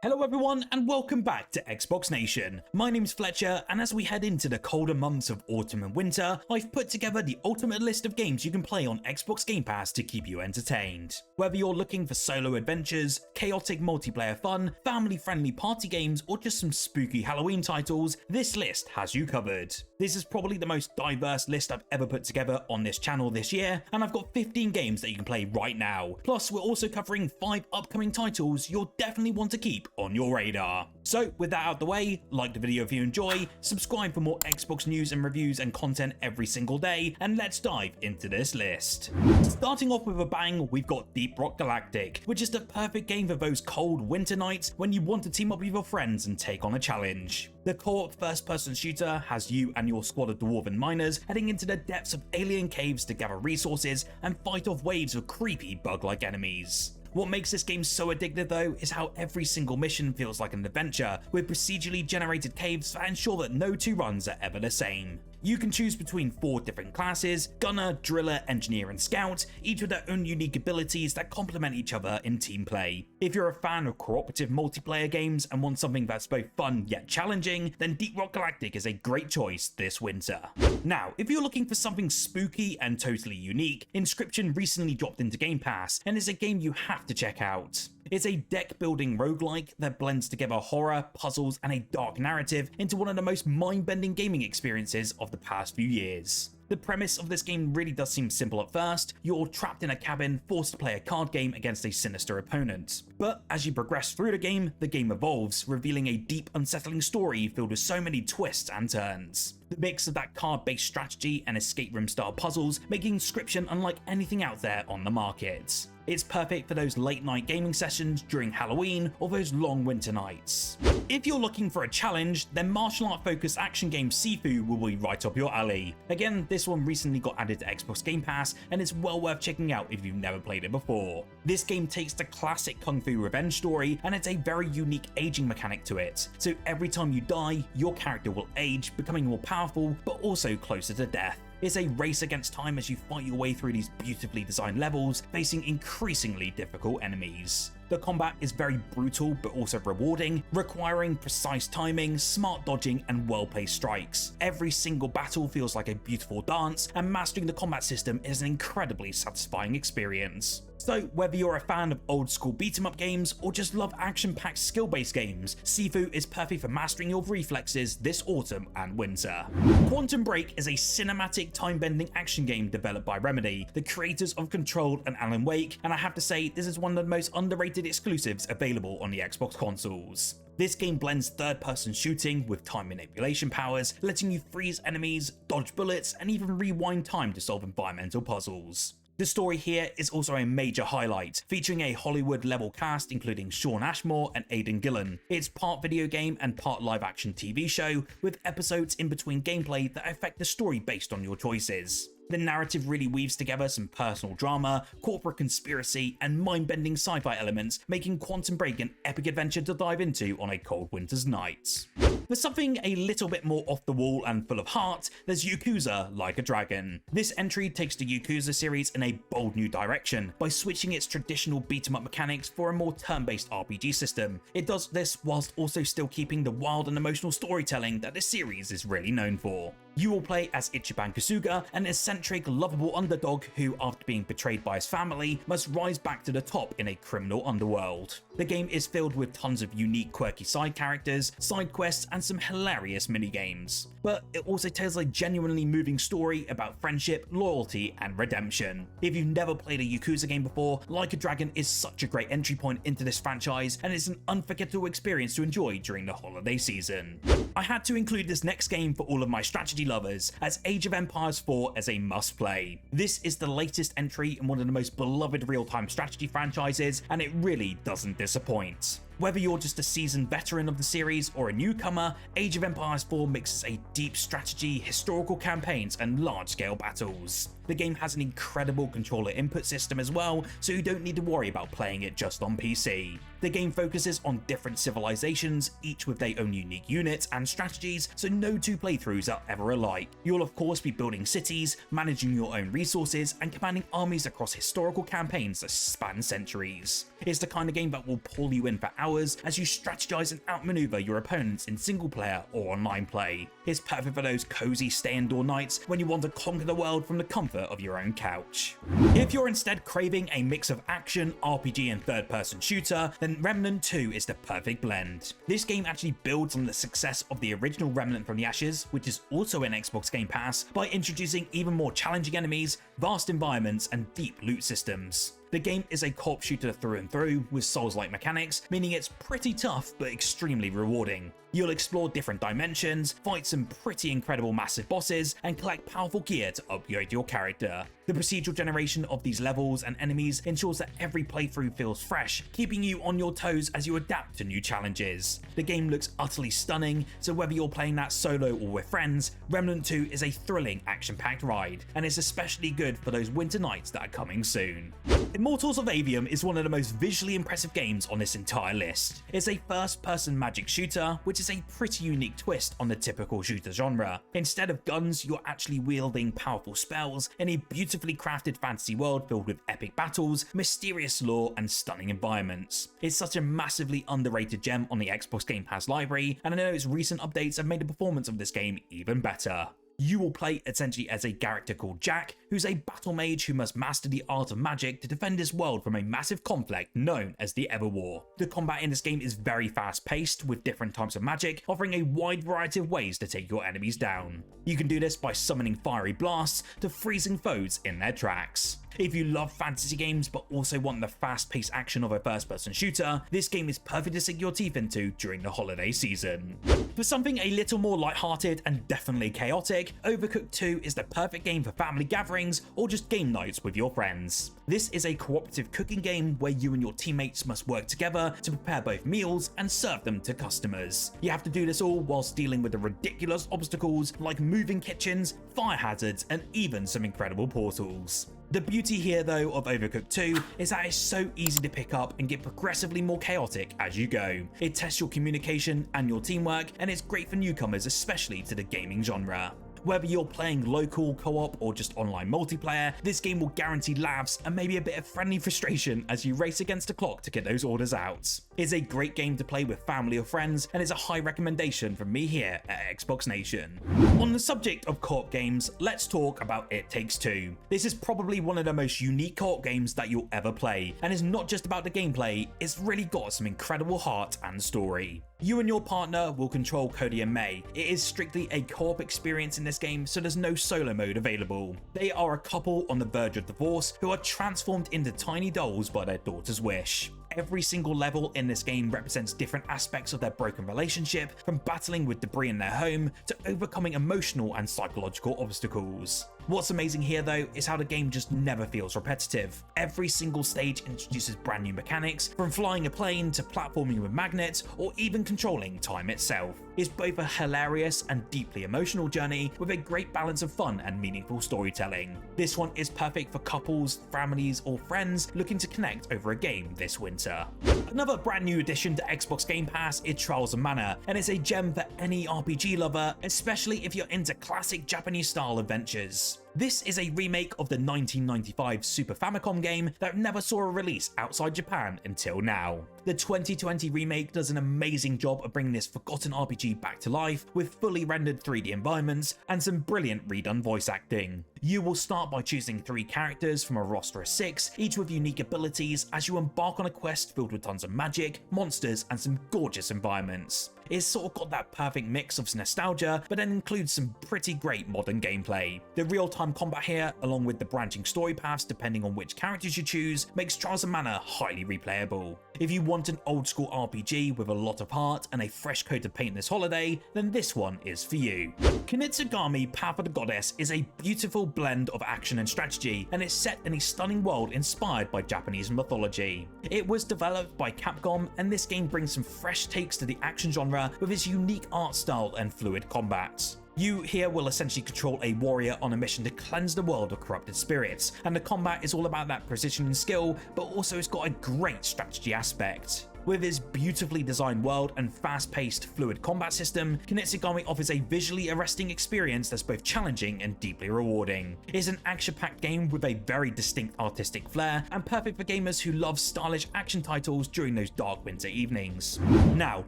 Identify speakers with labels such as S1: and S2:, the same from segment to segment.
S1: Hello everyone and welcome back to Xbox Nation. My name's Fletcher, and as we head into the colder months of autumn and winter, I've put together the ultimate list of games you can play on Xbox Game Pass to keep you entertained. Whether you're looking for solo adventures, chaotic multiplayer fun, family-friendly party games, or just some spooky Halloween titles, this list has you covered. This is probably the most diverse list I've ever put together on this channel this year, and I've got 15 games that you can play right now. Plus, we're also covering 5 upcoming titles you'll definitely want to keep on your radar. So with that out the way, like the video if you enjoy, subscribe for more Xbox news and reviews and content every single day, and let's dive into this list. Starting off with a bang, we've got Deep Rock Galactic, which is the perfect game for those cold winter nights when you want to team up with your friends and take on a challenge. The co-op first-person shooter has you and your squad of dwarven miners heading into the depths of alien caves to gather resources and fight off waves of creepy bug-like enemies. What makes this game so addictive though is how every single mission feels like an adventure, with procedurally generated caves that ensure that no two runs are ever the same. You can choose between 4 different classes: Gunner, Driller, Engineer and Scout, each with their own unique abilities that complement each other in team play. If you're a fan of cooperative multiplayer games and want something that's both fun yet challenging, then Deep Rock Galactic is a great choice this winter. Now, if you're looking for something spooky and totally unique, Inscription recently dropped into Game Pass and is a game you have to check out. It's a deck-building roguelike that blends together horror, puzzles, and a dark narrative into one of the most mind-bending gaming experiences of the past few years. The premise of this game really does seem simple at first. You're trapped in a cabin, forced to play a card game against a sinister opponent. But as you progress through the game evolves, revealing a deep, unsettling story filled with so many twists and turns. The mix of that card-based strategy and escape room-style puzzles making Inscription unlike anything out there on the market. It's perfect for those late-night gaming sessions during Halloween or those long winter nights. If you're looking for a challenge, then martial art-focused action game Sifu will be right up your alley. Again, this one recently got added to Xbox Game Pass, and it's well worth checking out if you've never played it before. This game takes the classic Kung Fu revenge story, and it's a very unique aging mechanic to it. So every time you die, your character will age, becoming more powerful, but also closer to death. It's a race against time as you fight your way through these beautifully designed levels, facing increasingly difficult enemies. The combat is very brutal but also rewarding, requiring precise timing, smart dodging, and well-placed strikes. Every single battle feels like a beautiful dance, and mastering the combat system is an incredibly satisfying experience. So whether you're a fan of old school beat 'em up games or just love action-packed skill-based games, Sifu is perfect for mastering your reflexes this autumn and winter. Quantum Break is a cinematic time-bending action game developed by Remedy, the creators of Control and Alan Wake, and I have to say this is one of the most underrated exclusives available on the Xbox consoles. This game blends third-person shooting with time manipulation powers, letting you freeze enemies, dodge bullets, and even rewind time to solve environmental puzzles. The story here is also a major highlight, featuring a Hollywood-level cast including Shawn Ashmore and Aidan Gillen. It's part video game and part live-action TV show, with episodes in between gameplay that affect the story based on your choices. The narrative really weaves together some personal drama, corporate conspiracy, and mind-bending sci-fi elements, making Quantum Break an epic adventure to dive into on a cold winter's night. For something a little bit more off the wall and full of heart, there's Yakuza Like a Dragon. This entry takes the Yakuza series in a bold new direction by switching its traditional beat-em-up mechanics for a more turn-based RPG system. It does this whilst also still keeping the wild and emotional storytelling that the series is really known for. You will play as Ichiban Kasuga, an eccentric, lovable underdog who, after being betrayed by his family, must rise back to the top in a criminal underworld. The game is filled with tons of unique, quirky side characters, side quests, and some hilarious minigames. But it also tells a genuinely moving story about friendship, loyalty, and redemption. If you've never played a Yakuza game before, Like a Dragon is such a great entry point into this franchise, and it's an unforgettable experience to enjoy during the holiday season. I had to include this next game for all of my strategy lovers, as Age of Empires 4 as a must-play. This is the latest entry in one of the most beloved real-time strategy franchises, and it really doesn't disappoint. Whether you're just a seasoned veteran of the series or a newcomer, Age of Empires 4 mixes a deep strategy, historical campaigns, and large-scale battles. The game has an incredible controller input system as well, so you don't need to worry about playing it just on PC. The game focuses on different civilizations, each with their own unique units and strategies, so no two playthroughs are ever alike. You'll of course be building cities, managing your own resources, and commanding armies across historical campaigns that span centuries. It's the kind of game that will pull you in for hours hours as you strategize and outmaneuver your opponents in single player or online play. It's perfect for those cozy stay-indoor nights when you want to conquer the world from the comfort of your own couch. If you're instead craving a mix of action, RPG and third-person shooter, then Remnant 2 is the perfect blend. This game actually builds on the success of the original Remnant from the Ashes, which is also in Xbox Game Pass, by introducing even more challenging enemies, vast environments and deep loot systems. The game is a co-op shooter through and through, with Souls-like mechanics, meaning it's pretty tough but extremely rewarding. You'll explore different dimensions, fight some pretty incredible massive bosses, and collect powerful gear to upgrade your character. The procedural generation of these levels and enemies ensures that every playthrough feels fresh, keeping you on your toes as you adapt to new challenges. The game looks utterly stunning, so whether you're playing that solo or with friends, Remnant 2 is a thrilling action-packed ride, and it's especially good for those winter nights that are coming soon. Immortals of Avium is one of the most visually impressive games on this entire list. It's a first-person magic shooter, which is a pretty unique twist on the typical shooter genre. Instead of guns, you're actually wielding powerful spells in a beautifully crafted fantasy world filled with epic battles, mysterious lore, and stunning environments. It's such a massively underrated gem on the Xbox Game Pass library, and I know its recent updates have made the performance of this game even better. You will play essentially as a character called Jack, who's a battle mage who must master the art of magic to defend his world from a massive conflict known as the Everwar. The combat in this game is very fast paced, with different types of magic, offering a wide variety of ways to take your enemies down. You can do this by summoning fiery blasts to freezing foes in their tracks. If you love fantasy games but also want the fast-paced action of a first-person shooter, this game is perfect to sink your teeth into during the holiday season. For something a little more lighthearted and definitely chaotic, Overcooked 2 is the perfect game for family gatherings or just game nights with your friends. This is a cooperative cooking game where you and your teammates must work together to prepare both meals and serve them to customers. You have to do this all whilst dealing with the ridiculous obstacles like moving kitchens, fire hazards, and even some incredible portals. The beauty here though of Overcooked 2 is that it's so easy to pick up and get progressively more chaotic as you go. It tests your communication and your teamwork, and it's great for newcomers, especially to the gaming genre. Whether you're playing local, co-op, or just online multiplayer, this game will guarantee laughs and maybe a bit of friendly frustration as you race against the clock to get those orders out. It's a great game to play with family or friends, and is a high recommendation from me here at Xbox Nation. On the subject of co-op games, let's talk about It Takes Two. This is probably one of the most unique co-op games that you'll ever play, and it's not just about the gameplay, it's really got some incredible heart and story. You and your partner will control Cody and May. It is strictly a co-op experience in this game, so there's no solo mode available. They are a couple on the verge of divorce who are transformed into tiny dolls by their daughter's wish. Every single level in this game represents different aspects of their broken relationship, from battling with debris in their home to overcoming emotional and psychological obstacles. What's amazing here though is how the game just never feels repetitive. Every single stage introduces brand new mechanics, from flying a plane to platforming with magnets or even controlling time itself. It's both a hilarious and deeply emotional journey with a great balance of fun and meaningful storytelling. This one is perfect for couples, families or friends looking to connect over a game this winter. Another brand new addition to Xbox Game Pass is Trials of Mana, and it's a gem for any RPG lover, especially if you're into classic Japanese style adventures. This is a remake of the 1995 Super Famicom game that never saw a release outside Japan until now. The 2020 remake does an amazing job of bringing this forgotten RPG back to life with fully rendered 3D environments and some brilliant redone voice acting. You will start by choosing 3 characters from a roster of 6, each with unique abilities, as you embark on a quest filled with tons of magic, monsters, and some gorgeous environments. It's sort of got that perfect mix of nostalgia, but then includes some pretty great modern gameplay. The real-time combat here, along with the branching story paths depending on which characters you choose, makes Trials of Mana highly replayable. If you want an old-school RPG with a lot of heart and a fresh coat of paint this holiday, then this one is for you. Kunitsugami Path of the Goddess is a beautiful blend of action and strategy, and it's set in a stunning world inspired by Japanese mythology. It was developed by Capcom, and this game brings some fresh takes to the action genre with its unique art style and fluid combat. You here will essentially control a warrior on a mission to cleanse the world of corrupted spirits, and the combat is all about that precision and skill, but also it's got a great strategy aspect. With its beautifully designed world and fast-paced, fluid combat system, Kunitsu-Gami offers a visually arresting experience that's both challenging and deeply rewarding. It's an action-packed game with a very distinct artistic flair, and perfect for gamers who love stylish action titles during those dark winter evenings. Now,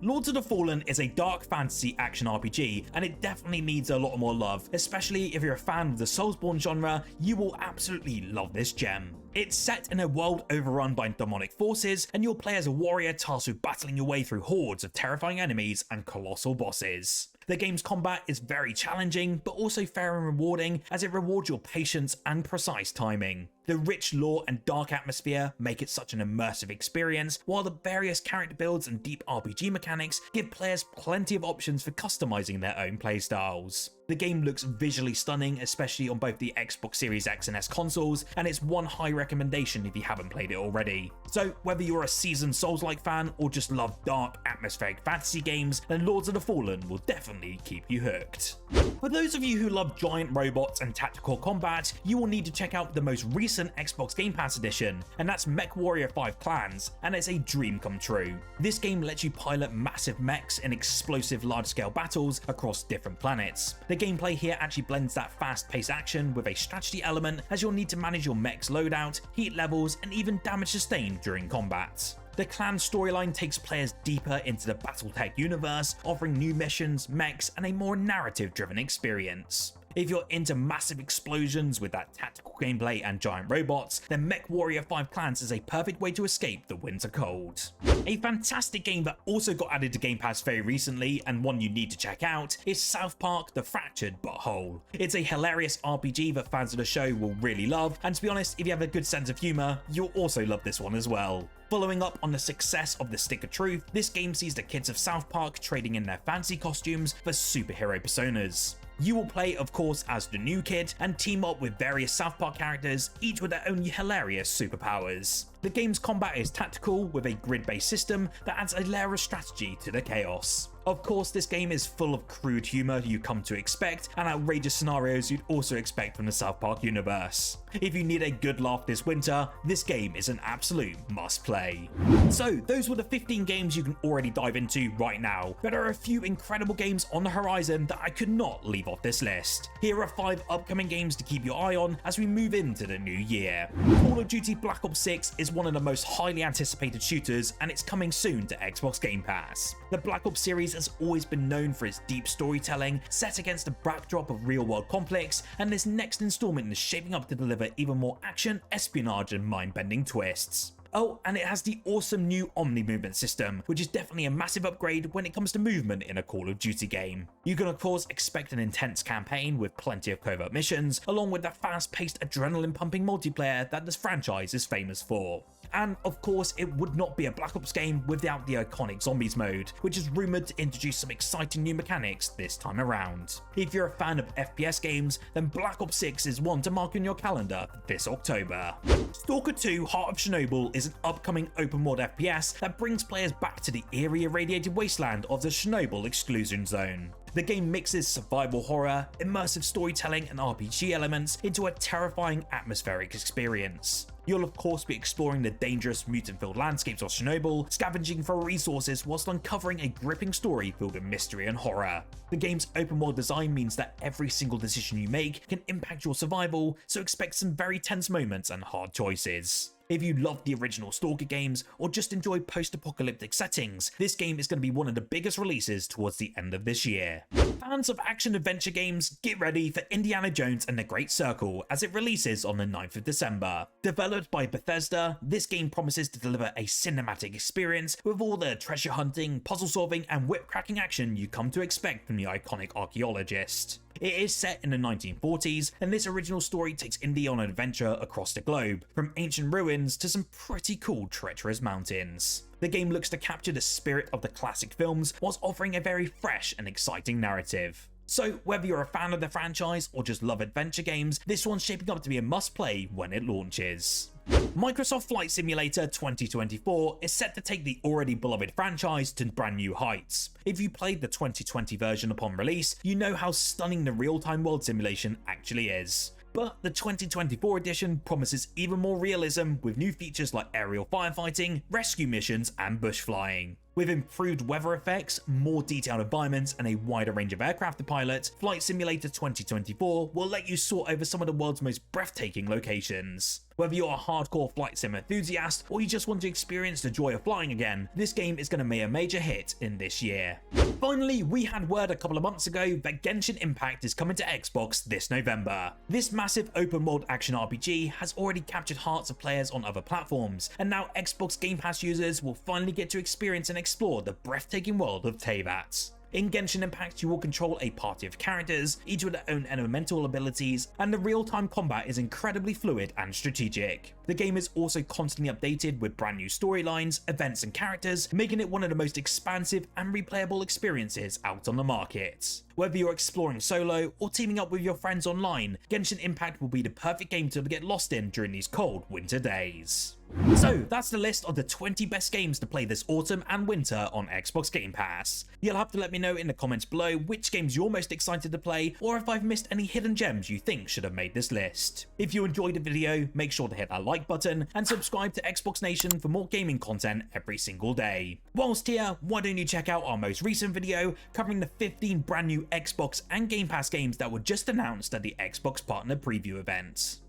S1: Lords of the Fallen is a dark fantasy action RPG, and it definitely needs a lot more love, especially if you're a fan of the Soulsborne genre. You will absolutely love this gem. It's set in a world overrun by demonic forces, and you'll play as a warrior tasked with battling your way through hordes of terrifying enemies and colossal bosses. The game's combat is very challenging, but also fair and rewarding, as it rewards your patience and precise timing. The rich lore and dark atmosphere make it such an immersive experience, while the various character builds and deep RPG mechanics give players plenty of options for customizing their own playstyles. The game looks visually stunning, especially on both the Xbox Series X and S consoles, and it's one high recommendation if you haven't played it already. So whether you're a seasoned Souls-like fan or just love dark, atmospheric fantasy games, then Lords of the Fallen will definitely keep you hooked. For those of you who love giant robots and tactical combat, you will need to check out the most recent Xbox Game Pass edition, and that's MechWarrior 5 Clans, and it's a dream come true. This game lets you pilot massive mechs in explosive large-scale battles across different planets. The gameplay here actually blends that fast-paced action with a strategy element, as you'll need to manage your mech's loadout, heat levels, and even damage sustained during combat. The clan storyline takes players deeper into the Battletech universe, offering new missions, mechs, and a more narrative-driven experience. If you're into massive explosions with that tactical gameplay and giant robots, then MechWarrior 5 Clans is a perfect way to escape the winter cold. A fantastic game that also got added to Game Pass very recently, and one you need to check out, is South Park: The Fractured But Whole. It's a hilarious RPG that fans of the show will really love, and to be honest, if you have a good sense of humour, you'll also love this one as well. Following up on the success of The Stick of Truth, this game sees the kids of South Park trading in their fancy costumes for superhero personas. You will play, of course, as the new kid and team up with various South Park characters, each with their own hilarious superpowers. The game's combat is tactical, with a grid-based system that adds a layer of strategy to the chaos. Of course, this game is full of crude humour you come to expect, and outrageous scenarios you'd also expect from the South Park universe. If you need a good laugh this winter, this game is an absolute must-play. So, those were the 15 games you can already dive into right now, but there are a few incredible games on the horizon that I could not leave off this list. Here are 5 upcoming games to keep your eye on as we move into the new year. Call of Duty Black Ops 6 is one of the most highly anticipated shooters, and it's coming soon to Xbox Game Pass. The Black Ops series has always been known for its deep storytelling, set against a backdrop of real-world conflicts, and this next installment is shaping up to deliver even more action, espionage, and mind-bending twists. Oh, and it has the awesome new Omni movement system, which is definitely a massive upgrade when it comes to movement in a Call of Duty game. You can of course expect an intense campaign with plenty of covert missions, along with the fast-paced adrenaline-pumping multiplayer that this franchise is famous for. And of course, it would not be a Black Ops game without the iconic Zombies mode, which is rumoured to introduce some exciting new mechanics this time around. If you're a fan of FPS games, then Black Ops 6 is one to mark in your calendar this October. Stalker 2 Heart of Chernobyl is an upcoming open world FPS that brings players back to the eerie irradiated wasteland of the Chernobyl exclusion zone. The game mixes survival horror, immersive storytelling, and RPG elements into a terrifying atmospheric experience. You'll of course be exploring the dangerous mutant-filled landscapes of Chernobyl, scavenging for resources whilst uncovering a gripping story filled with mystery and horror. The game's open world design means that every single decision you make can impact your survival, so expect some very tense moments and hard choices. If you love the original Stalker games or just enjoy post-apocalyptic settings, this game is going to be one of the biggest releases towards the end of this year. Fans of action-adventure games, get ready for Indiana Jones and the Great Circle as it releases on the 9th of December. Developed by Bethesda, this game promises to deliver a cinematic experience with all the treasure hunting, puzzle solving, and whip-cracking action you come to expect from the iconic archaeologist. It is set in the 1940s, and this original story takes Indy on an adventure across the globe, from ancient ruins to some pretty cool treacherous mountains. The game looks to capture the spirit of the classic films whilst offering a very fresh and exciting narrative. So whether you're a fan of the franchise or just love adventure games, this one's shaping up to be a must-play when it launches. Microsoft Flight Simulator 2024 is set to take the already beloved franchise to brand new heights. If you played the 2020 version upon release, you know how stunning the real-time world simulation actually is. But the 2024 edition promises even more realism with new features like aerial firefighting, rescue missions, and bush flying. With improved weather effects, more detailed environments, and a wider range of aircraft to pilot, Flight Simulator 2024 will let you soar over some of the world's most breathtaking locations. Whether you're a hardcore flight sim enthusiast or you just want to experience the joy of flying again, this game is going to be a major hit in this year. Finally, we had word a couple of months ago that Genshin Impact is coming to Xbox this November. This massive open world action RPG has already captured hearts of players on other platforms, and now Xbox Game Pass users will finally get to experience and explore the breathtaking world of Teyvat. In Genshin Impact, you will control a party of characters, each with their own elemental abilities, and the real-time combat is incredibly fluid and strategic. The game is also constantly updated with brand new storylines, events, and characters, making it one of the most expansive and replayable experiences out on the market. Whether you're exploring solo or teaming up with your friends online, Genshin Impact will be the perfect game to get lost in during these cold winter days. So that's the list of the 20 best games to play this autumn and winter on Xbox Game Pass. You'll have to let me know in the comments below which games you're most excited to play, or if I've missed any hidden gems you think should have made this list. If you enjoyed the video, make sure to hit that like button and subscribe to Xbox Nation for more gaming content every single day. Whilst here, why don't you check out our most recent video covering the 15 brand new Xbox and Game Pass games that were just announced at the Xbox Partner Preview event.